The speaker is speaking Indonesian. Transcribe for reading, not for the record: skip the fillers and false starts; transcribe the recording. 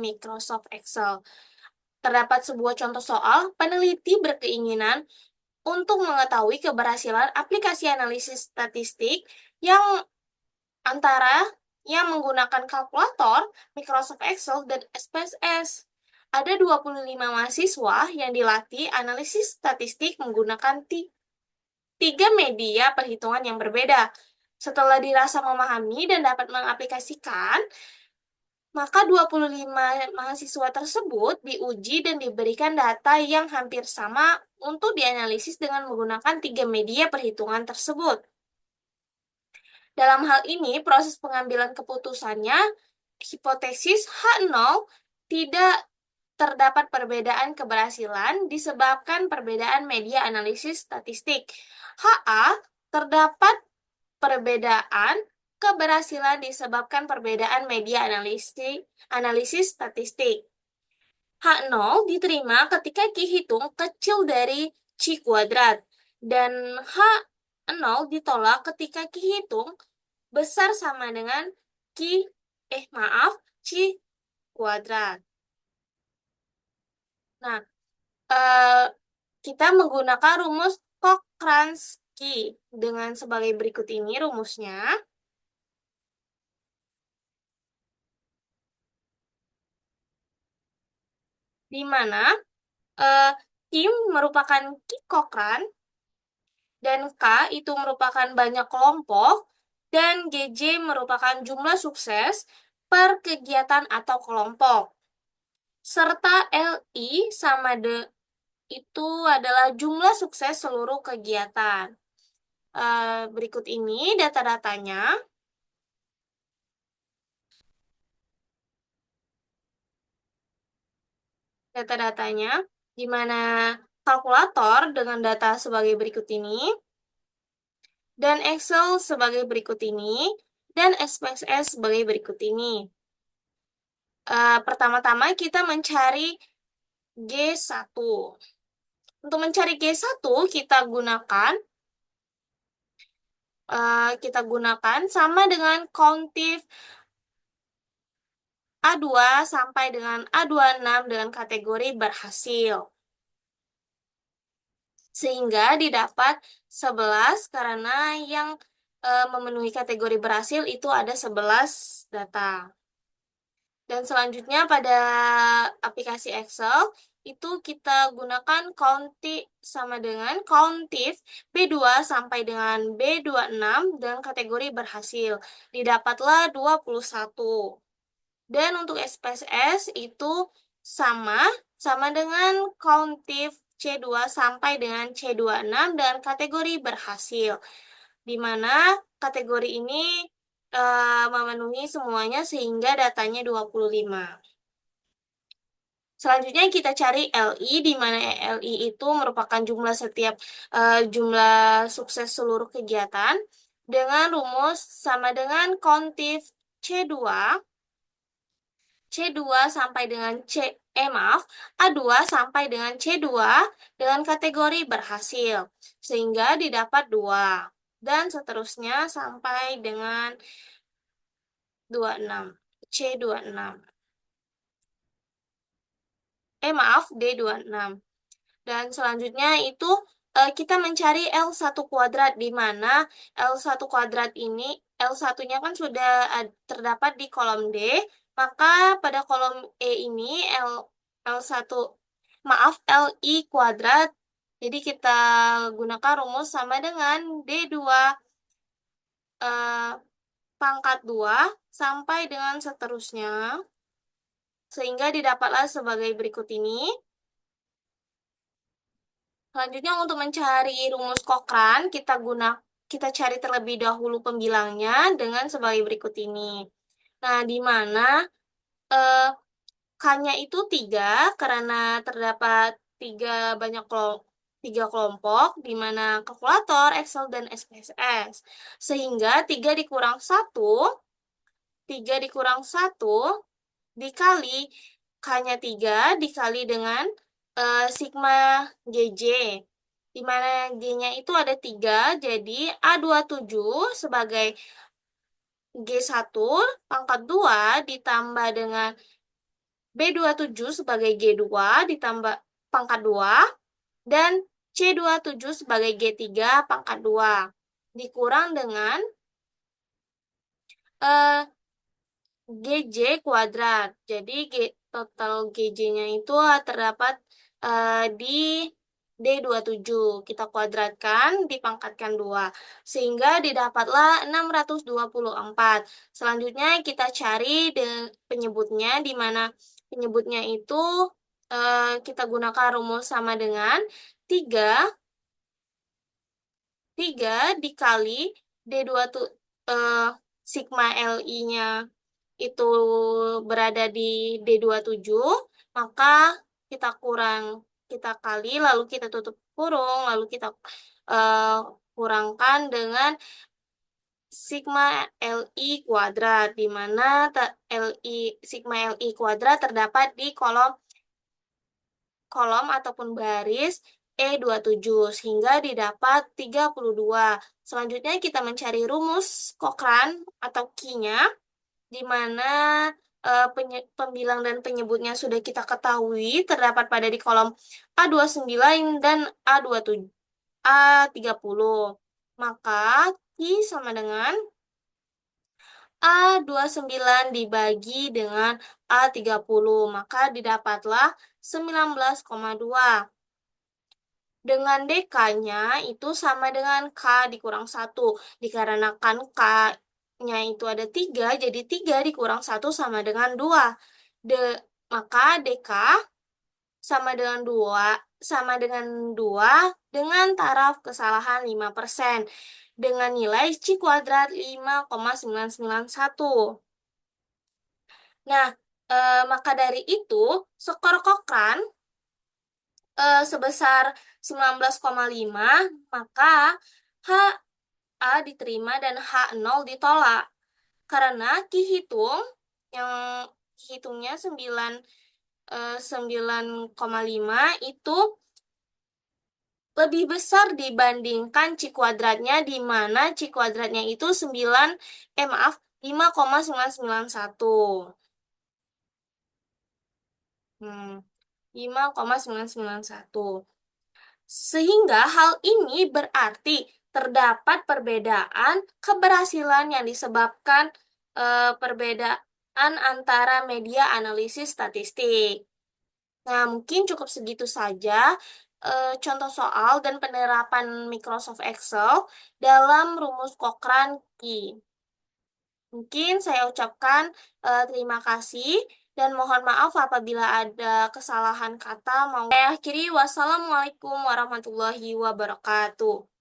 Microsoft Excel. Terdapat sebuah contoh soal, peneliti berkeinginan untuk mengetahui keberhasilan aplikasi analisis statistik yang antara yang menggunakan kalkulator, Microsoft Excel, dan SPSS. Ada 25 mahasiswa yang dilatih analisis statistik menggunakan tiga media perhitungan yang berbeda. Setelah dirasa memahami dan dapat mengaplikasikan, maka 25 mahasiswa tersebut diuji dan diberikan data yang hampir sama untuk dianalisis dengan menggunakan tiga media perhitungan tersebut. Dalam hal ini, proses pengambilan keputusannya, hipotesis H0 tidak terdapat perbedaan keberhasilan disebabkan perbedaan media analisis statistik. HA terdapat perbedaan keberhasilan disebabkan perbedaan media analisis statistik. H0 diterima ketika Q hitung kecil dari Q kuadrat, dan H0 ditolak ketika Q hitung besar sama dengan C kuadrat. Nah, kita menggunakan rumus Cochrane-Ski dengan sebagai berikut ini rumusnya. Di mana Q merupakan Q Cochrane dan K itu merupakan banyak kelompok dan GJ merupakan jumlah sukses per kegiatan atau kelompok. Serta LI sama itu adalah jumlah sukses seluruh kegiatan. Berikut ini data-datanya. Data-datanya, di mana kalkulator dengan data sebagai berikut ini, dan Excel sebagai berikut ini, dan SPSS sebagai berikut ini. Pertama-tama kita mencari G1. Untuk mencari G1, kita gunakan sama dengan countif A2 sampai dengan A26 dengan kategori berhasil. Sehingga didapat 11 karena yang memenuhi kategori berhasil itu ada 11 data. Dan selanjutnya pada aplikasi Excel itu kita gunakan sama dengan countif B2 sampai dengan B26 dengan kategori berhasil. Didapatlah 21. Dan untuk SPSS itu sama dengan countif C2 sampai dengan C26 dengan kategori berhasil, di mana kategori ini memenuhi semuanya sehingga datanya 25. Selanjutnya kita cari LI, di mana LI itu merupakan jumlah sukses seluruh kegiatan dengan rumus sama dengan countif C2 sampai dengan A2 sampai dengan C2 dengan kategori berhasil, sehingga didapat 2, dan seterusnya sampai dengan 26, C26. D26. Dan selanjutnya itu kita mencari L1 kuadrat, di mana L1 kuadrat ini, L1-nya kan sudah terdapat di kolom D, maka pada kolom E ini LI kuadrat, jadi kita gunakan rumus sama dengan D2 pangkat 2 sampai dengan seterusnya, sehingga didapatlah sebagai berikut ini. Selanjutnya untuk mencari rumus Cochrane, kita cari terlebih dahulu pembilangnya dengan sebagai berikut ini. Nah, di mana K-nya itu 3 karena terdapat 3 kelompok, di mana kalkulator, Excel, dan SPSS. Sehingga 3 dikurang 1 dikali K-nya 3 dikali dengan sigma GJ, di mana G-nya itu ada 3, jadi A27 sebagai G1 pangkat 2 ditambah dengan B27 sebagai G2 ditambah pangkat 2, dan C27 sebagai G3 pangkat 2. Dikurang dengan GJ kuadrat. Jadi total GJ-nya itu terdapat di D27. Kita kuadratkan, dipangkatkan 2. Sehingga didapatlah 624. Selanjutnya kita cari penyebutnya, di mana penyebutnya itu kita gunakan rumus sama dengan 3 dikali D2 tuh sigma LI-nya itu berada di D27, maka kita kali, lalu kita tutup kurung, lalu kita kurangkan dengan sigma LI kuadrat, di mana sigma LI kuadrat terdapat di kolom ataupun baris E27, sehingga didapat 32. Selanjutnya kita mencari rumus Cochrane atau Q-nya, di mana pembilang dan penyebutnya sudah kita ketahui, terdapat pada di kolom A29 dan A30. Maka Q sama dengan A29 dibagi dengan A30, maka didapatlah 19,2. Dengan DK-nya itu sama dengan K dikurang 1. Dikarenakan K-nya itu ada 3, jadi 3 dikurang 1 sama dengan 2. Maka DK sama dengan 2 dengan taraf kesalahan 5%. Dengan nilai C kuadrat 5,991. Nah, maka dari itu, skor Cochrane sebesar 19,5, maka HA diterima dan H0 ditolak. Karena yang hitungnya 9,5 itu lebih besar dibandingkan C kuadratnya, di mana C kuadratnya itu 5,991. 5,991. Sehingga hal ini berarti terdapat perbedaan keberhasilan yang disebabkan perbedaan antara media analisis statistik. Nah, mungkin cukup segitu saja contoh soal dan penerapan Microsoft Excel dalam rumus Cochrane-Q. Mungkin saya ucapkan terima kasih dan mohon maaf apabila ada kesalahan kata. Saya akhiri, wassalamualaikum warahmatullahi wabarakatuh.